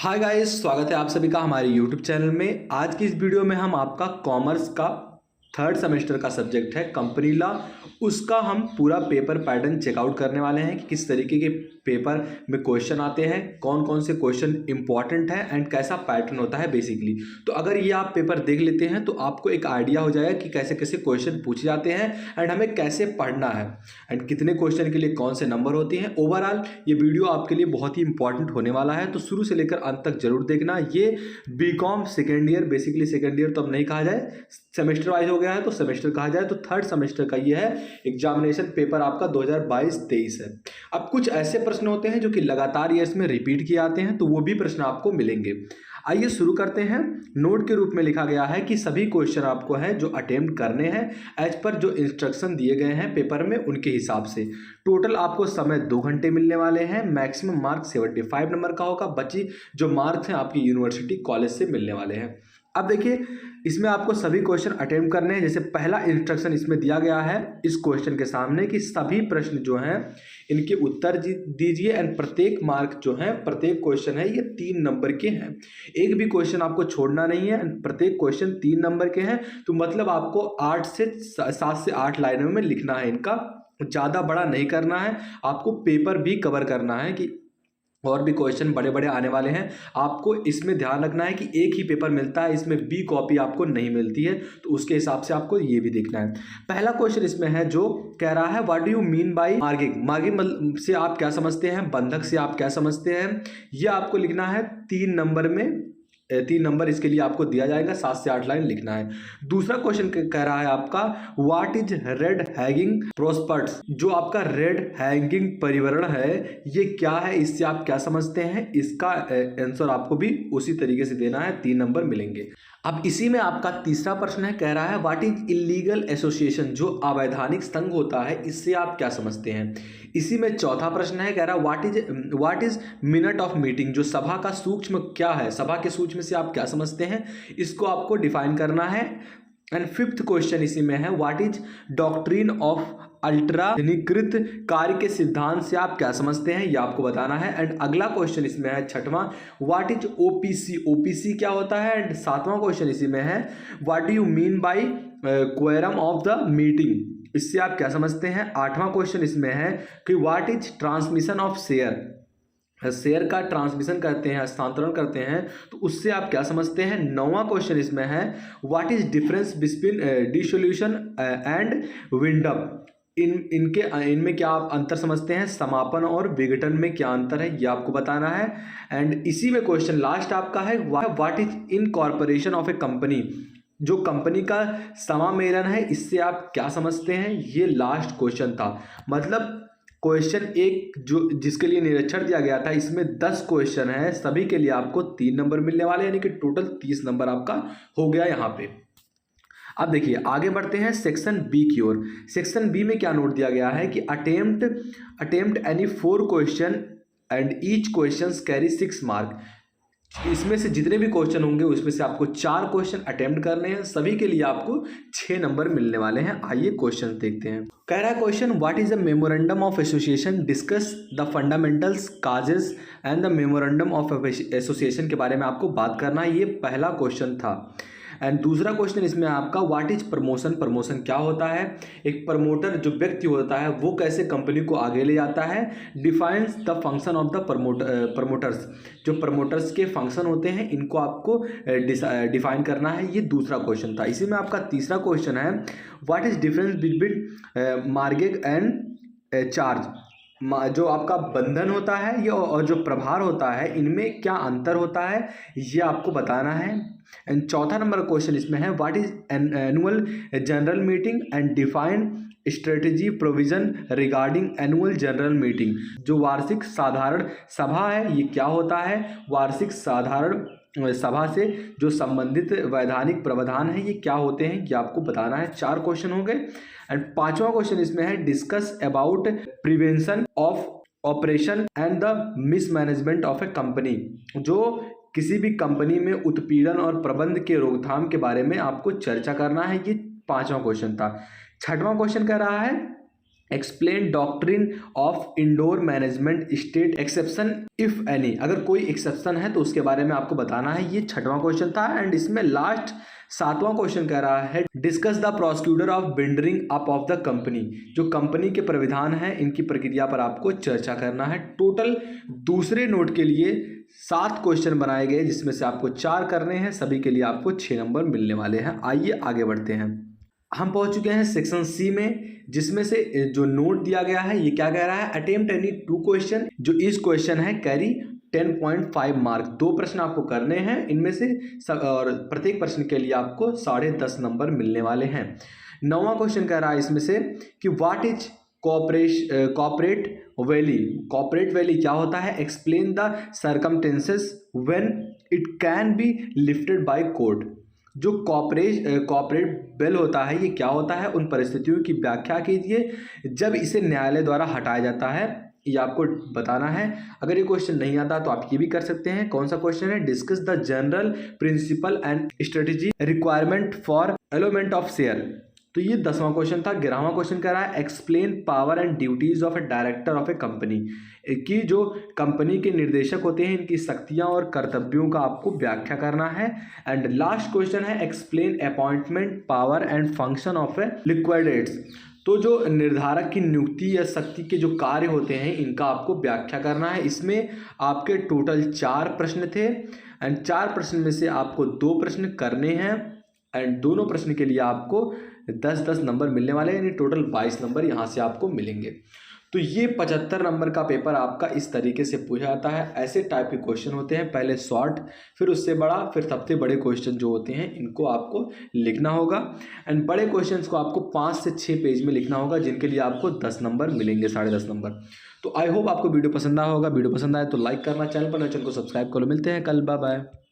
Hi guys, स्वागत है आप सभी का हमारे यूट्यूब चैनल में। आज की इस वीडियो में हम आपका कॉमर्स का थर्ड सेमेस्टर का सब्जेक्ट है कंपनी लॉ, उसका हम पूरा पेपर पैटर्न चेकआउट करने वाले हैं कि किस तरीके के पेपर में क्वेश्चन आते हैं, कौन कौन से क्वेश्चन इंपॉर्टेंट है एंड कैसा पैटर्न होता है बेसिकली। तो अगर ये आप पेपर देख लेते हैं तो आपको एक आइडिया हो जाएगा कि कैसे कैसे क्वेश्चन पूछे जाते हैं एंड हमें कैसे पढ़ना है एंड कितने क्वेश्चन के लिए कौन से नंबर होती हैं। ओवरऑल ये वीडियो आपके लिए बहुत ही इंपॉर्टेंट होने वाला है, तो शुरू से लेकर अंत तक जरूर देखना। ये BCom second year, basically second year तो अब नहीं कहा जाए, सेमेस्टर वाइज हो गया है तो सेमेस्टर कहा जाए, तो थर्ड सेमेस्टर का ये है एग्जामिनेशन पेपर आपका 2022-23 है। अब कुछ ऐसे प्रश्न होते हैं जो कि लगातार ईयर्स में रिपीट किए आते हैं, तो वो भी प्रश्न आपको मिलेंगे। आइए शुरू करते हैं। नोट के रूप में लिखा गया है कि सभी क्वेश्चन आपको है जो अटेम्प्ट करने हैं एज पर जो इंस्ट्रक्शन दिए गए हैं पेपर में उनके हिसाब से। टोटल आपको समय 2 घंटे मिलने वाले हैं। मैक्सिमम मार्क 75 नंबर का होगा। बची जो मार्क्स हैं आपकी यूनिवर्सिटी कॉलेज से मिलने वाले हैं। अब देखिए, इसमें आपको सभी क्वेश्चन अटेम्प्ट करने हैं। जैसे पहला इंस्ट्रक्शन इसमें दिया गया है इस क्वेश्चन के सामने कि सभी प्रश्न जो हैं इनके उत्तर दीजिए एंड प्रत्येक मार्क जो है, प्रत्येक क्वेश्चन है ये 3 नंबर के हैं। एक भी क्वेश्चन आपको छोड़ना नहीं है एंड प्रत्येक क्वेश्चन 3 नंबर के हैं। तो मतलब आपको 7 से 8 लाइनों में लिखना है इनका, ज़्यादा बड़ा नहीं करना है। आपको पेपर भी कवर करना है कि और भी क्वेश्चन बड़े बड़े आने वाले हैं। आपको इसमें ध्यान रखना है कि एक ही पेपर मिलता है, इसमें बी कॉपी आपको नहीं मिलती है, तो उसके हिसाब से आपको ये भी देखना है। पहला क्वेश्चन इसमें है जो कह रहा है what do you mean by merging. Merging से आप क्या समझते हैं, बंधक से आप क्या समझते हैं, ये आपको लिखना है 3 नंबर में। 3 नंबर इसके लिए आपको दिया जाएगा, 7 से 8 लाइन लिखना है। दूसरा क्वेश्चन कह रहा है आपका व्हाट इज रेड हैंगिंग प्रोस्पर्ट्स। जो आपका रेड हैंगिंग परिवरण है ये क्या है, इससे आप क्या समझते हैं, इसका आंसर आपको भी उसी तरीके से देना है। 3 नंबर मिलेंगे। अब इसी में आपका तीसरा प्रश्न है, कह रहा है व्हाट इज इलीगल एसोसिएशन। जो अवैधानिक संघ होता है इससे आप क्या समझते हैं। इसी में चौथा प्रश्न है, कह रहा है what is minute of meeting. जो सभा का सूक्ष्म क्या है, सभा के सूक्ष्म से आप क्या समझते हैं, इसको आपको डिफाइन करना है। एंड फिफ्थ क्वेश्चन इसी में है व्हाट इज डॉक्ट्रिन ऑफ अल्ट्राधुनिकृत कार्य के सिद्धांत से आप क्या समझते हैं, ये आपको बताना है। एंड अगला क्वेश्चन इसमें है छठवां, व्हाट इज ओपीसी। ओपीसी क्या होता है। एंड सातवां क्वेश्चन इसी में है what do you mean by quorum of the meeting. इससे आप क्या समझते हैं। आठवां क्वेश्चन इसमें है कि what is transmission of share. Share का ट्रांसमिशन करते हैं, हस्तांतरण करते हैं, तो उससे आप क्या समझते हैं। नौवां क्वेश्चन इसमें है what is difference between dissolution and wind up. इनमें क्या आप अंतर समझते हैं। समापन और विघटन में क्या अंतर है, ये आपको बताना है। एंड इसी में क्वेश्चन लास्ट आपका है what is incorporation of A company. जो कंपनी का समामेलन है इससे आप क्या समझते हैं, ये लास्ट क्वेश्चन था। मतलब क्वेश्चन एक जो जिसके लिए निरीक्षण दिया गया था इसमें 10 क्वेश्चन है, सभी के लिए आपको 3 नंबर मिलने वाले, यानी कि टोटल 30 नंबर आपका हो गया यहाँ पे। अब देखिए आगे बढ़ते हैं सेक्शन बी की ओर। सेक्शन बी में क्या नोट दिया गया है कि attempt any 4 question and each question carry 6 mark. इसमें से जितने भी क्वेश्चन होंगे उसमें से आपको 4 क्वेश्चन अटेम्प्ट करने हैं, सभी के लिए आपको 6 नंबर मिलने वाले हैं। आइए क्वेश्चन देखते हैं। कह रहा है question what is the memorandum of association, discuss the fundamentals causes and the memorandum of association के बारे में आपको बात करना है। ये पहला क्वेश्चन था। एंड दूसरा क्वेश्चन इसमें आपका व्हाट इज प्रमोशन। प्रमोशन क्या होता है। एक प्रमोटर जो व्यक्ति होता है वो कैसे कंपनी को आगे ले जाता है। Defines the function of the promoters. जो प्रमोटर्स के फंक्शन होते हैं इनको आपको डिफाइन करना है। ये दूसरा क्वेश्चन था। इसी में आपका तीसरा क्वेश्चन है what is difference between mortgage and charge. जो आपका बंधन होता है ये और जो प्रभार होता है इनमें क्या अंतर होता है, ये आपको बताना है। एंड चौथा नंबर क्वेश्चन इसमें है what is annual general meeting and define strategy provision regarding annual general meeting. जो वार्षिक साधारण सभा है ये क्या होता है। वार्षिक साधारण सभा से जो संबंधित वैधानिक प्रावधान है ये क्या होते हैं, ये आपको बताना है। 4 क्वेश्चन हो गए। एंड पांचवा क्वेश्चन इसमें है discuss about prevention of operation and the mismanagement of A company. जो किसी भी कंपनी में उत्पीड़न और प्रबंध के रोकथाम के बारे में आपको चर्चा करना है। ये 5वां क्वेश्चन था। 6वां क्वेश्चन कह रहा है explain doctrine of indoor management state exception if any, अगर कोई एक्सेप्शन है तो उसके बारे में आपको बताना है। ये 6वां क्वेश्चन था। एंड इसमें लास्ट 7वां क्वेश्चन कह रहा है discuss the procedure of building up of the company, जो कंपनी के प्रविधान हैं इनकी प्रक्रिया पर आपको चर्चा करना है। टोटल दूसरे नोट के लिए 7 क्वेश्चन बनाए गए, जिसमें से आपको 4 करने हैं, सभी के लिए आपको 6 नंबर मिलने वाले हैं। आइए आगे बढ़ते हैं। हम पहुंच चुके हैं सेक्शन सी में, जिसमें से जो नोट दिया गया है ये क्या कह रहा है, अटेम्प्ट एनी 2 क्वेश्चन, जो इस क्वेश्चन है कैरी 10.5 मार्क। 2 प्रश्न आपको करने हैं इनमें से और प्रत्येक प्रश्न के लिए आपको 10.5 नंबर मिलने वाले हैं। 9वां क्वेश्चन कह रहा है इसमें से कि what is corporate valley, corporate valley क्या होता है, explain the circumstances when it can be lifted by court. जो कॉर्पोरेट बेल होता है ये क्या होता है, उन परिस्थितियों की व्याख्या कीजिए जब इसे न्यायालय द्वारा हटाया जाता है, ये आपको बताना है। अगर ये क्वेश्चन नहीं आता तो आप ये भी कर सकते हैं। कौन सा क्वेश्चन है, discuss the general principle and strategy requirement for allotment of share. तो ये 10वां क्वेश्चन था। 11वां क्वेश्चन कह रहा है explain power and duties of A director of A company, कि जो कंपनी के निर्देशक होते हैं इनकी शक्तियां और कर्तव्यों का आपको व्याख्या करना है। एंड लास्ट क्वेश्चन है explain appointment power and function of a liquidators, तो जो निर्धारक की नियुक्ति या शक्ति के जो कार्य होते हैं इनका आपको व्याख्या करना है। इसमें आपके टोटल 4 प्रश्न थे एंड 4 प्रश्न में से आपको 2 प्रश्न करने हैं एंड दोनों प्रश्न के लिए आपको 10-10 नंबर मिलने वाले हैं, यानी टोटल 22 नंबर यहाँ से आपको मिलेंगे। तो ये 75 नंबर का पेपर आपका इस तरीके से पूछा जाता है। ऐसे टाइप के क्वेश्चन होते हैं, पहले शॉर्ट, फिर उससे बड़ा, फिर सबसे बड़े क्वेश्चन जो होते हैं इनको आपको लिखना होगा। एंड बड़े क्वेश्चंस को आपको 5 से 6 पेज में लिखना होगा, जिनके लिए आपको 10 नंबर मिलेंगे, 10.5 नंबर। तो आई होप आपको वीडियो पसंद आया होगा। वीडियो पसंद आए तो लाइक करना, चैनल पर नए चैनल को सब्सक्राइब करो। मिलते हैं कल, बाय बाय।